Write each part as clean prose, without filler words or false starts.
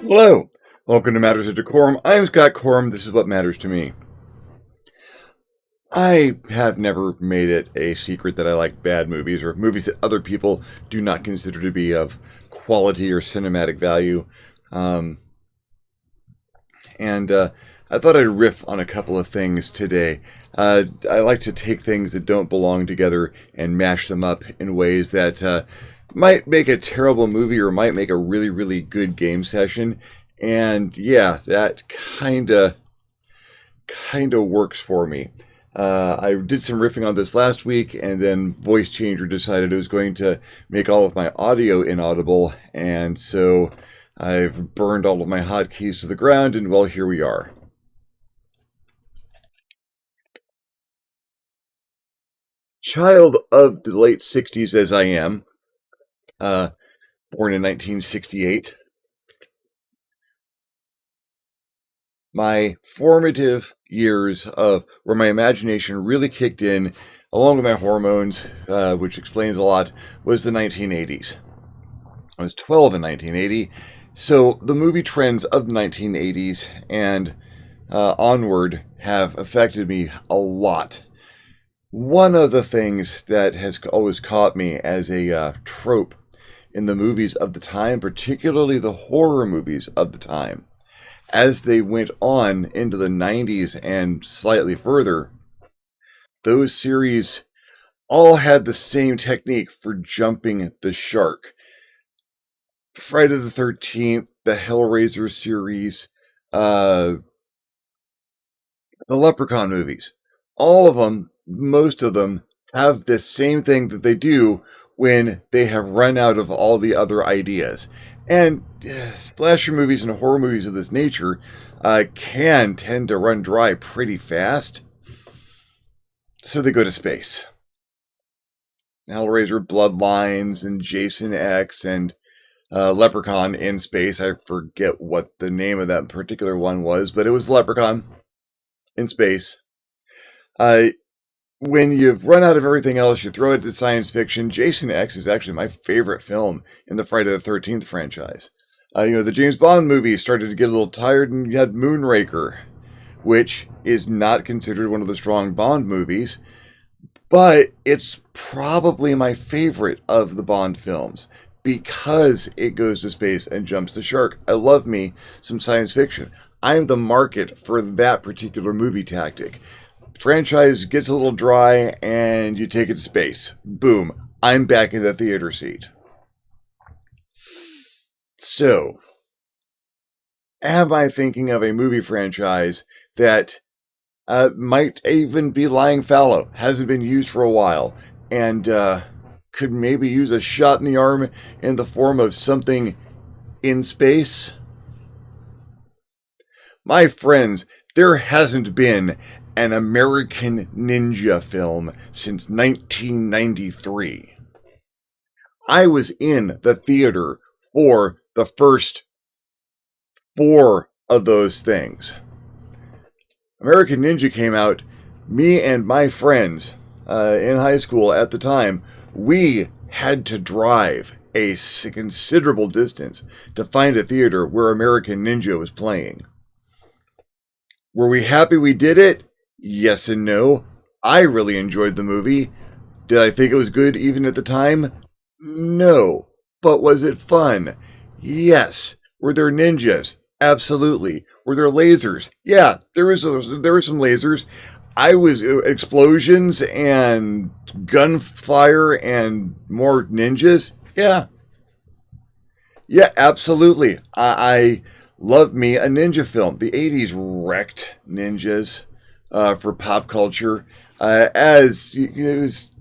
Hello, welcome to Matters of DeCorum. I'm Scott Corum. This is what matters to me. I have never made it a secret that I like bad movies or movies that other people do not consider to be of quality or cinematic value. Um, and I thought I'd riff on a couple of things today. I like to take things that don't belong together and mash them up in ways that might make a terrible movie or might make a really, really good game session. And yeah, that kind of works for me. I did some riffing on this last week, and then Voice Changer decided it was going to make all of my audio inaudible, and so I've burned all of my hotkeys to the ground, and well, here we are. Child of the late 60s as I am, uh, born in 1968, my formative years of where my imagination really kicked in, along with my hormones, which explains a lot, was the 1980s. I was 12 in 1980. So the movie trends of the 1980s and onward have affected me a lot. One of the things that has always caught me as a trope in the movies of the time, particularly the horror movies of the time, as they went on into the 90s and slightly further, those series all had the same technique for jumping the shark. Friday the 13th, the Hellraiser series, uh, the Leprechaun movies. All of them, most of them, have this same thing that they do when they have run out of all the other ideas. And slasher movies and horror movies of this nature can tend to run dry pretty fast, so they go to space. Hellraiser Bloodlines and Jason X and Leprechaun in Space. I forget what the name of that particular one was, but it was Leprechaun in Space. Uh, when you've run out of everything else, you throw it to science fiction. Jason X is actually my favorite film in the Friday the 13th franchise. The James Bond movies started to get a little tired, and you had Moonraker, which is not considered one of the strong Bond movies, but it's probably my favorite of the Bond films because it goes to space and jumps the shark. I love me some science fiction. I'm the market for that particular movie tactic. Franchise gets a little dry and you take it to space. Boom. I'm back in the theater seat. So, am I thinking of a movie franchise that might even be lying fallow, hasn't been used for a while, and could maybe use a shot in the arm in the form of something in space? My friends, there hasn't been an American Ninja film since 1993. I was in the theater for the first four of those things. American Ninja came out, me and my friends in high school at the time, we had to drive a considerable distance to find a theater where American Ninja was playing. Were we happy we did it? Yes and no. I really enjoyed the movie. Did I think it was good even at the time? No. But was it fun? Yes. Were there ninjas? Absolutely. Were there lasers? Yeah, there were some lasers. I was explosions and gunfire and more ninjas. Yeah, yeah, absolutely. I love me a ninja film. The '80s wrecked ninjas for pop culture. It was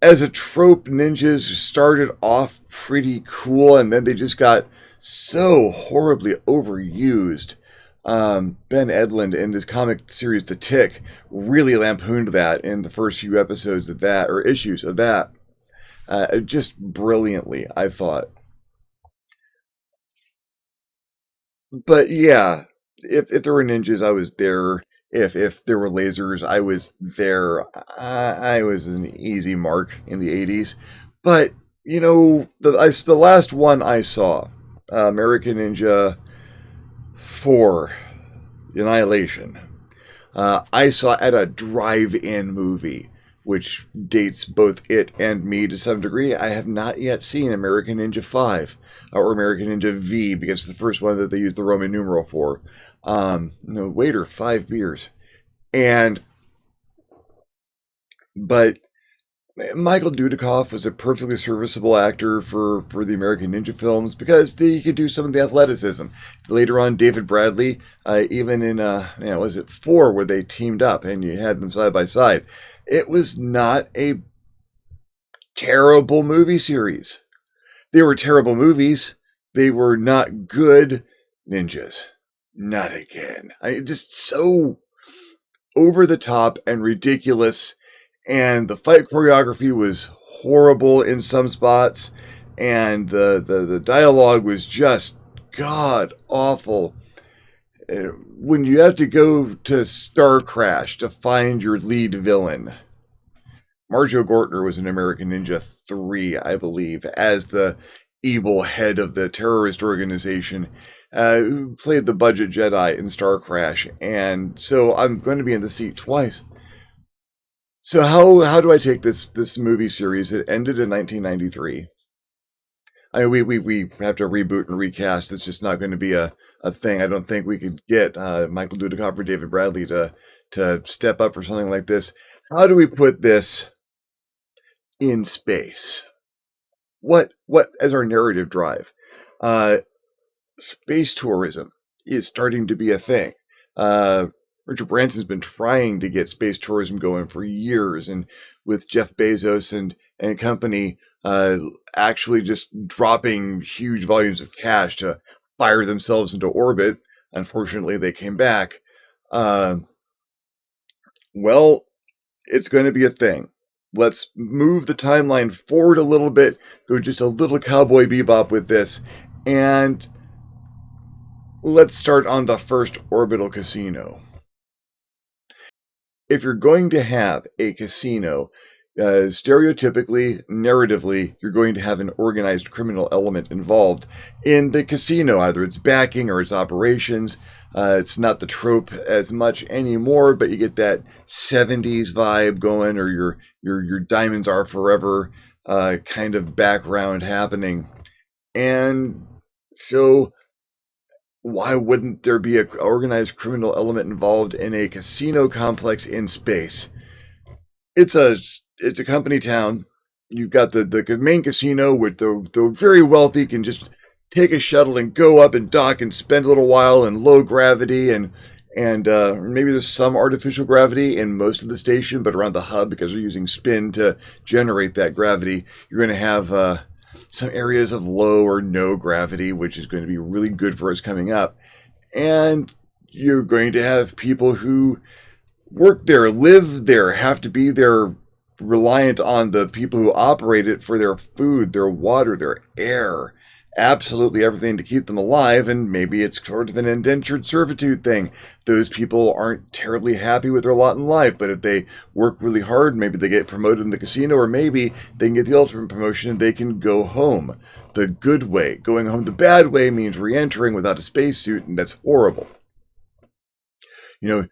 as a trope, ninjas started off pretty cool, and then they just got so horribly overused. Ben Edlund in his comic series The Tick really lampooned that in the first few episodes of that, or issues of that, just brilliantly, I thought. But yeah, if there were ninjas, I was there. If there were lasers, I was there. I was an easy mark in the '80s. But the last one I saw American Ninja 4, Annihilation. I saw at a drive-in movie, which dates both it and me to some degree. I have not yet seen American Ninja 5 or American Ninja V because it's the first one that they used the Roman numeral for. No, waiter, 5 beers. And, but Michael Dudikoff was a perfectly serviceable actor for the American Ninja films because he could do some of the athleticism. Later on, David Bradley, even in was it 4 where they teamed up and you had them side by side. It was not a terrible movie series. They were terrible movies. They were not good ninjas. Not again. Just so over the top and ridiculous, and the fight choreography was horrible in some spots, and the dialogue was just god awful. When you have to go to Star Crash to find your lead villain, Marjo Gortner was in American Ninja 3, I believe, as the evil head of the terrorist organization, who played the budget Jedi in Star Crash, and so I'm going to be in the seat twice. So how do I take this movie series? It ended in 1993. We have to reboot and recast. It's just not going to be a thing. I don't think we could get Michael Dudikoff or David Bradley to step up for something like this. How do we put this in space? What as our narrative drive? Space tourism is starting to be a thing. Richard Branson's been trying to get space tourism going for years, and with Jeff Bezos and company actually just dropping huge volumes of cash to fire themselves into orbit. Unfortunately, they came back. Well, it's going to be a thing. Let's move the timeline forward a little bit, go just a little Cowboy Bebop with this, and let's start on the first orbital casino. If you're going to have a casino, stereotypically, narratively, you're going to have an organized criminal element involved in the casino. Either it's backing or it's operations. It's not the trope as much anymore, but you get that 70s vibe going, or your diamonds are forever kind of background happening. And so why wouldn't there be an organized criminal element involved in a casino complex in space? It's a company town. You've got the main casino with the very wealthy can just take a shuttle and go up and dock and spend a little while in low gravity, and maybe there's some artificial gravity in most of the station, but around the hub, because they're using spin to generate that gravity, you're going to have some areas of low or no gravity, which is going to be really good for us coming up. And you're going to have people who work there, live there, have to be there, reliant on the people who operate it for their food, their water, their air, absolutely everything to keep them alive. And maybe it's sort of an indentured servitude thing. Those people aren't terribly happy with their lot in life, but if they work really hard, maybe they get promoted in the casino, or maybe they can get the ultimate promotion and they can go home the good way. Going home the bad way means re-entering without a spacesuit, and that's horrible.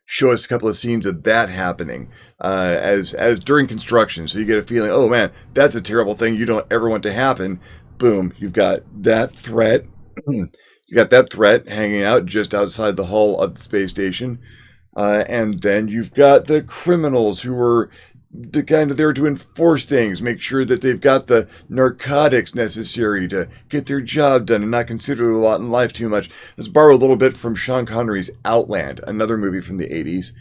Show us a couple of scenes of that happening as during construction, so you get a feeling, oh man, that's a terrible thing you don't ever want to happen. Boom, you've got that threat. You got that threat hanging out just outside the hull of the space station, and then you've got the criminals who are the kind of there to enforce things, make sure that they've got the narcotics necessary to get their job done and not consider their lot in life too much. Let's borrow a little bit from Sean Connery's Outland, another movie from the 80s.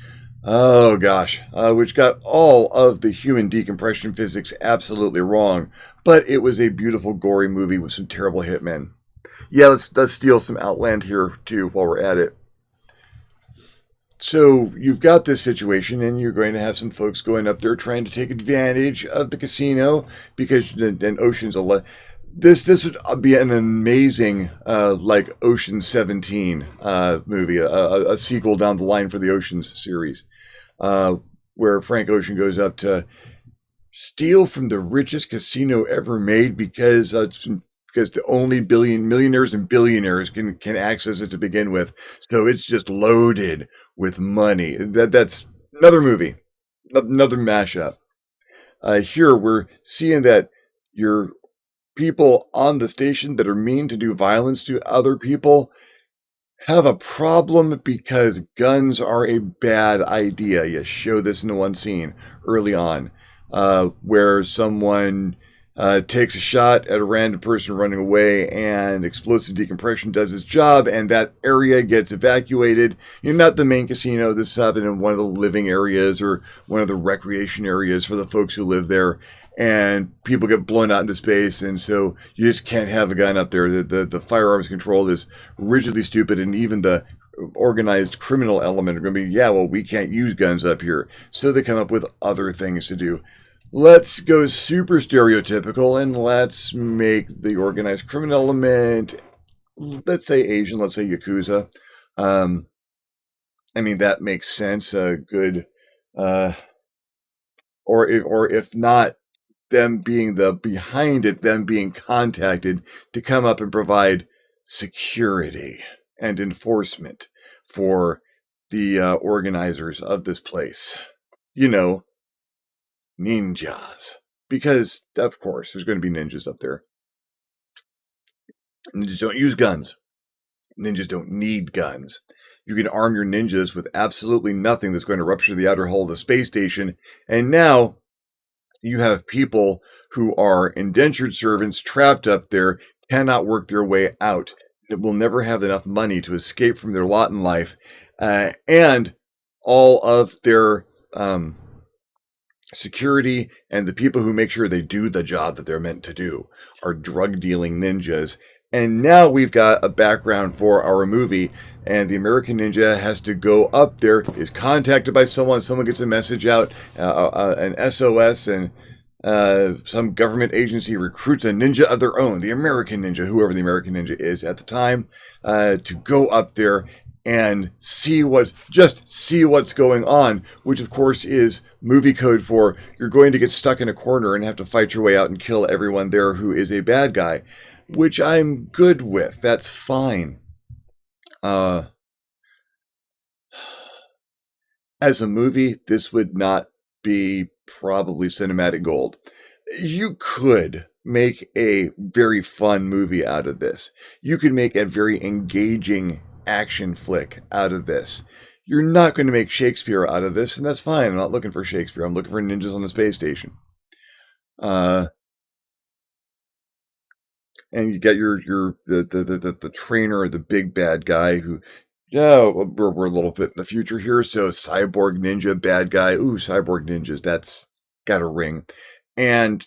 Oh gosh, which got all of the human decompression physics absolutely wrong, but it was a beautiful, gory movie with some terrible hitmen. Yeah, let's steal some Outland here too while we're at it. So you've got this situation, and you're going to have some folks going up there trying to take advantage of the casino because and Ocean's 11. This would be an amazing like Ocean's 17 movie, a sequel down the line for the Ocean's series, where Frank Ocean goes up to steal from the richest casino ever made because it's been because the only millionaires and billionaires can access it to begin with. So it's just loaded with money. That's another movie, another mashup. Here we're seeing that your people on the station that are mean to do violence to other people have a problem because guns are a bad idea. You show this in one scene early on, where someone takes a shot at a random person running away, and explosive decompression does its job, and that area gets evacuated. You're not the main casino. This happened in one of the living areas or one of the recreation areas for the folks who live there. And people get blown out into space, and so you just can't have a gun up there. The firearms control is rigidly stupid, and even the organized criminal element are going to be, yeah, well, we can't use guns up here. So they come up with other things to do. Let's go super stereotypical, and let's make the organized criminal element, let's say Asian, let's say Yakuza. I mean, that makes sense. Good, or if not, them being the behind it, them being contacted to come up and provide security and enforcement for the organizers of this place. You know, ninjas. Because, of course, there's going to be ninjas up there. Ninjas don't use guns. Ninjas don't need guns. You can arm your ninjas with absolutely nothing that's going to rupture the outer hull of the space station. And now you have people who are indentured servants trapped up there, cannot work their way out, that will never have enough money to escape from their lot in life, and all of their security and the people who make sure they do the job that they're meant to do are drug dealing ninjas. And now we've got a background for our movie, and the American ninja has to go up there, is contacted by someone gets a message out, an SOS, and some government agency recruits a ninja of their own, the American ninja, whoever the American ninja is at the time, to go up there and see what's going on, which of course is movie code for you're going to get stuck in a corner and have to fight your way out and kill everyone there who is a bad guy, which I'm good with. That's fine. As a movie, this would not be probably cinematic gold. You could make a very fun movie out of this. You could make a very engaging action flick out of this. You're not going to make Shakespeare out of this, and that's fine. I'm not looking for Shakespeare. I'm looking for ninjas on the space station. And you got the trainer, the big bad guy who, yeah, we're a little bit in the future here, so cyborg ninja bad guy. Ooh, cyborg ninjas, that's got a ring. And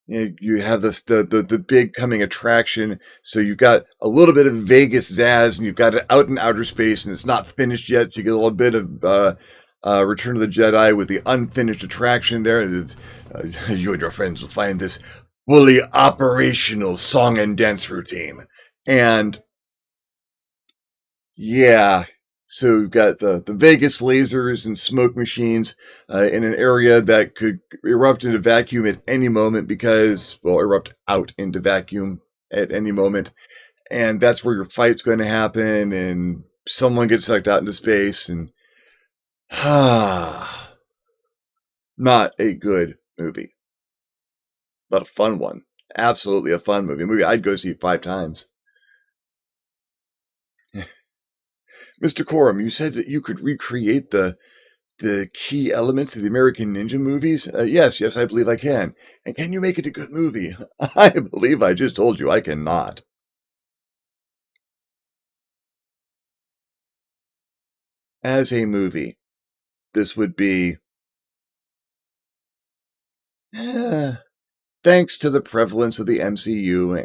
you have this the big coming attraction, so you've got a little bit of Vegas zazz, and you've got it out in outer space, and it's not finished yet. So you get a little bit of Return of the Jedi with the unfinished attraction there. You and your friends will find this fully operational song and dance routine. And yeah, so we've got the Vegas lasers and smoke machines in an area that could erupt into vacuum at any moment erupt out into vacuum at any moment. And that's where your fight's going to happen, and someone gets sucked out into space, and not a good movie. But a fun one. Absolutely a fun movie. I'd go see it 5 times. Mr. DeCorum, you said that you could recreate the key elements of the American Ninja movies? Yes, I believe I can. And can you make it a good movie? I believe I just told you I cannot. As a movie, this would be... thanks to the prevalence of the MCU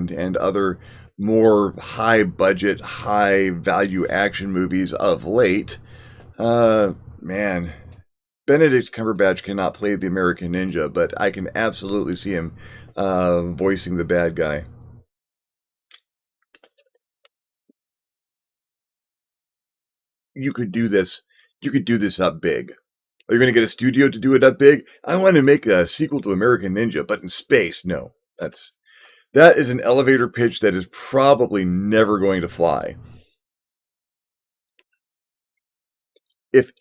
and other more high budget, high value action movies of late, man, Benedict Cumberbatch cannot play the American Ninja, but I can absolutely see him voicing the bad guy. You could do this. You could do this up big. Are you going to get a studio to do it up big? I want to make a sequel to American Ninja, but in space. No, that's That is an elevator pitch that is probably never going to fly. If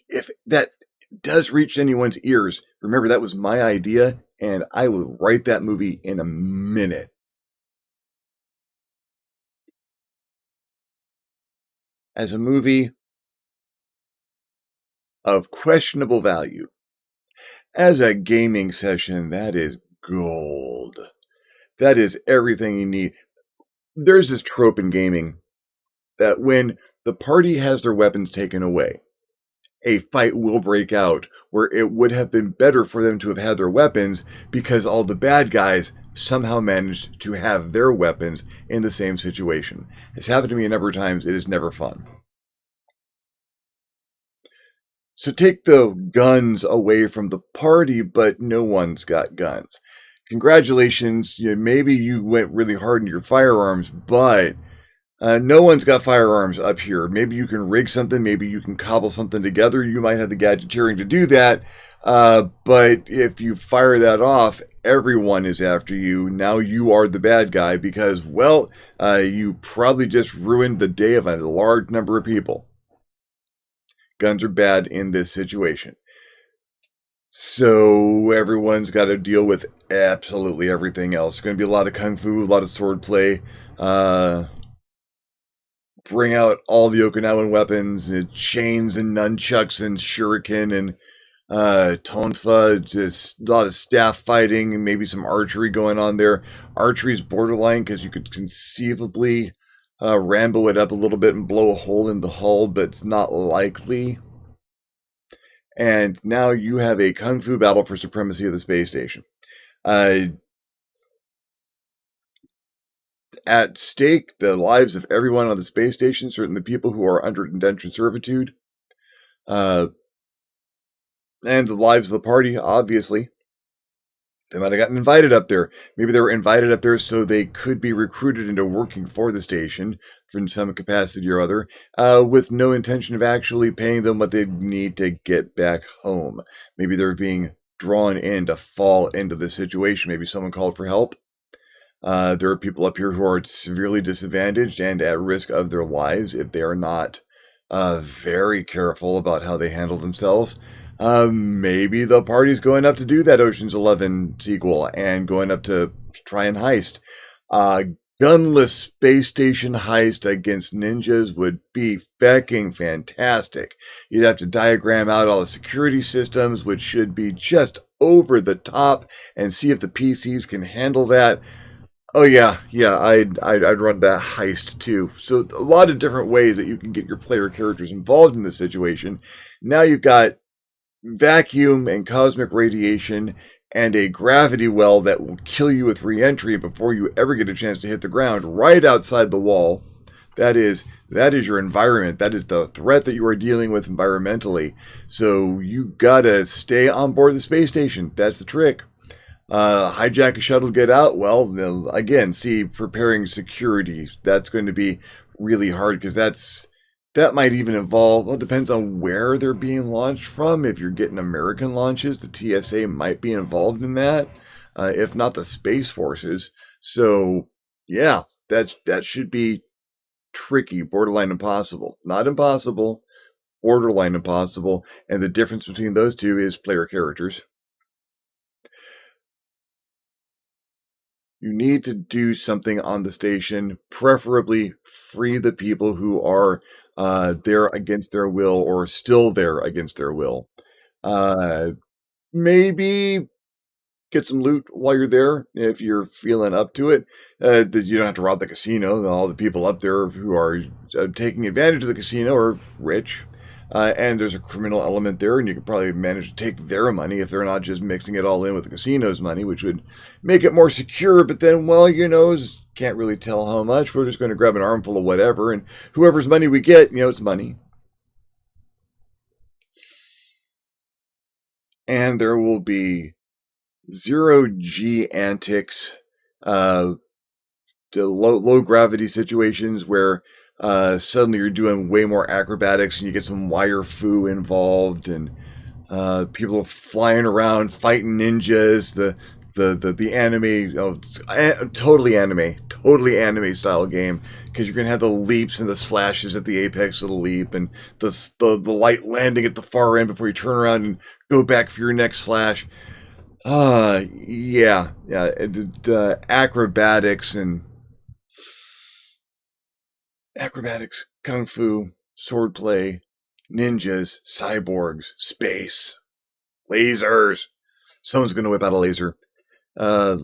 that does reach anyone's ears, remember that was my idea, and I will write that movie in a minute. As a movie of questionable value. As a gaming session, that is gold. That is everything you need. There's this trope in gaming that when the party has their weapons taken away, a fight will break out where it would have been better for them to have had their weapons because all the bad guys somehow managed to have their weapons in the same situation. It's happened to me a number of times. It is never fun. So take the guns away from the party, but no one's got guns. Congratulations, maybe you went really hard in your firearms, but no one's got firearms up here. Maybe you can rig something. Maybe you can cobble something together. You might have the gadgeteering to do that. But if you fire that off, everyone is after you. Now you are the bad guy because, well, you probably just ruined the day of a large number of people. Guns are bad in this situation. So everyone's got to deal with absolutely everything else. There's going to be a lot of kung fu, a lot of sword play. Bring out all the Okinawan weapons, chains and nunchucks and shuriken and tonfa, just a lot of staff fighting and maybe some archery going on there. Archery's borderline because you could conceivably Rambo it up a little bit and blow a hole in the hull, but it's not likely. And now you have a kung fu battle for supremacy of the space station. At stake, the lives of everyone on the space station, certainly the people who are under indentured servitude, and the lives of the party, obviously. They might have gotten invited up there. Maybe they were invited up there so they could be recruited into working for the station in some capacity or other, with no intention of actually paying them what they need to get back home. Maybe they're being drawn in to fall into this situation. Maybe someone called for help. There are people up here who are severely disadvantaged and at risk of their lives if they are not very careful about how they handle themselves. Maybe the party's going up to do that Ocean's 11 sequel and going up to try and heist. Gunless space station heist against ninjas would be fecking fantastic. You'd have to diagram out all the security systems, which should be just over the top, and see if the PCs can handle that. Oh yeah, I'd run that heist too. So a lot of different ways that you can get your player characters involved in this situation. Now you've got vacuum and cosmic radiation and a gravity well that will kill you with re-entry before you ever get a chance to hit the ground right outside the wall. That is your environment. That is the threat that you are dealing with environmentally. So you gotta stay on board the space station. That's the trick. Hijack a shuttle, get out. Well, again, see, preparing security. That's going to be really hard because that might even involve, well, it depends on where they're being launched from. If you're getting American launches, the TSA might be involved in that, if not the Space Forces. So, yeah, that should be tricky, borderline impossible. Not impossible, borderline impossible. And the difference between those two is player characters. You need to do something on the station, preferably free the people who are there against their will or still there against their will. Maybe get some loot while you're there if you're feeling up to it. That you don't have to rob the casino. All the people up there who are taking advantage of the casino are rich. And there's a criminal element there, and you could probably manage to take their money if they're not just mixing it all in with the casino's money, which would make it more secure. But then, well, can't really tell how much. We're just going to grab an armful of whatever, and whoever's money we get, it's money. And there will be zero-G antics, low gravity situations where suddenly you're doing way more acrobatics and you get some wire foo involved, and People are flying around fighting ninjas. The anime, oh, totally anime style game, because you're gonna have the leaps and the slashes at the apex of the leap, and the light landing at the far end before you turn around and go back for your next slash. Yeah, acrobatics, kung fu, swordplay, ninjas, cyborgs, space, lasers. Someone's gonna whip out a laser. Uh,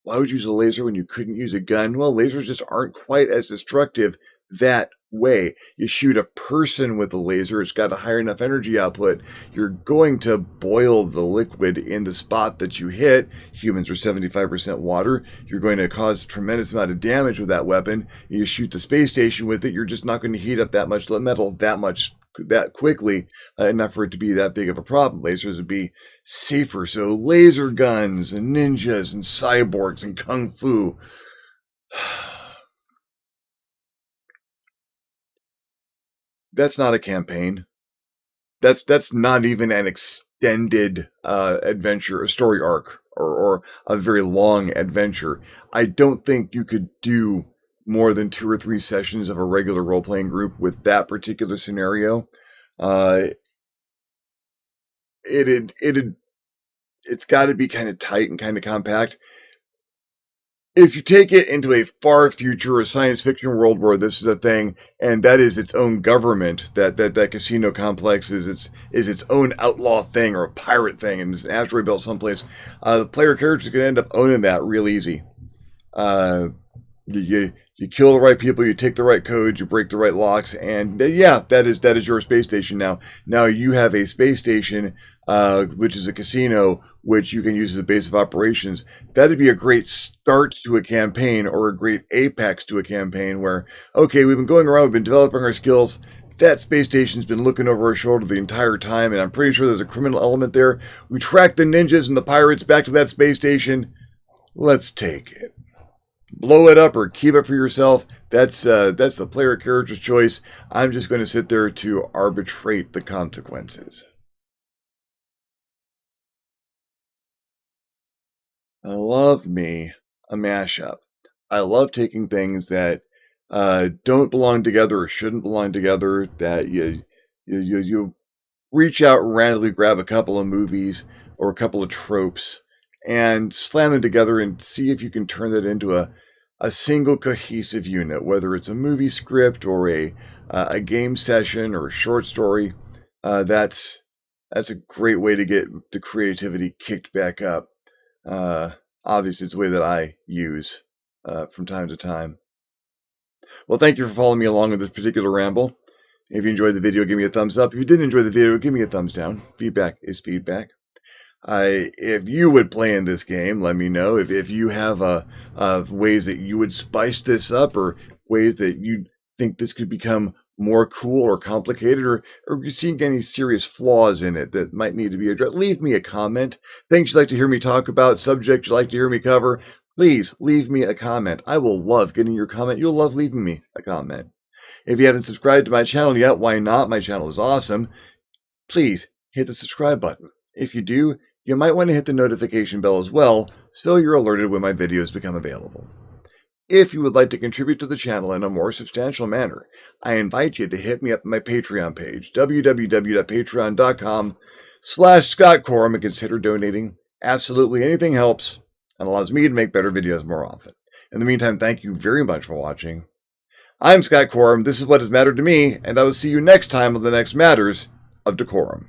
why would you use a laser when you couldn't use a gun? Well, lasers just aren't quite as destructive that way. You shoot a person with a laser, it's got a higher enough energy output. You're going to boil the liquid in the spot that you hit. Humans are 75% water. You're going to cause a tremendous amount of damage with that weapon. You shoot the space station with it, you're just not going to heat up that much metal that quickly, enough for it to be that big of a problem. Lasers would be safer. So laser guns and ninjas and cyborgs and kung fu. That's not a campaign. That's not even an extended adventure, a story arc, or a very long adventure. I don't think you could do more than 2 or 3 sessions of a regular role-playing group with that particular scenario. Uh, it's got to be kind of tight and kind of compact. If you take it into a far future, a science fiction world where this is a thing, and that is its own government, that casino complex is its own outlaw thing or a pirate thing, and it's an asteroid belt someplace, the player characters can end up owning that real easy. Uh, you kill the right people, you take the right codes, you break the right locks, and yeah, that is your space station now. Now you have a space station, which is a casino, which you can use as a base of operations. That'd be a great start to a campaign, or a great apex to a campaign where, okay, we've been going around, we've been developing our skills. That space station's been looking over our shoulder the entire time, and I'm pretty sure there's a criminal element there. We track the ninjas and the pirates back to that space station. Let's take it. Blow it up or keep it for yourself. That's the player character's choice. I'm just going to sit there to arbitrate the consequences. I love me a mashup. I love taking things that don't belong together or shouldn't belong together. That you reach out and randomly grab a couple of movies or a couple of tropes and slam them together and see if you can turn that into a single cohesive unit, whether it's a movie script or a game session or a short story. That's a great way to get the creativity kicked back up. Obviously, it's a way that I use from time to time. Well, thank you for following me along with this particular ramble. If you enjoyed the video, give me a thumbs up. If you didn't enjoy the video, give me a thumbs down. Feedback is feedback. If you would play in this game, let me know. If you have ways that you would spice this up, or ways that you think this could become more cool or complicated, or you seeing any serious flaws in it that might need to be addressed, leave me a comment. Things you'd like to hear me talk about, subjects you'd like to hear me cover, please leave me a comment. I will love getting your comment. You'll love leaving me a comment. If you haven't subscribed to my channel yet, why not? My channel is awesome. Please hit the subscribe button. If you do, you might want to hit the notification bell as well, so you're alerted when my videos become available. If you would like to contribute to the channel in a more substantial manner, I invite you to hit me up on my Patreon page, www.patreon.com/ScottCorum, and consider donating. Absolutely anything helps and allows me to make better videos more often. In the meantime, thank you very much for watching. I'm Scott Corum, this is what has mattered to me, and I will see you next time on the next Matters of DeCorum.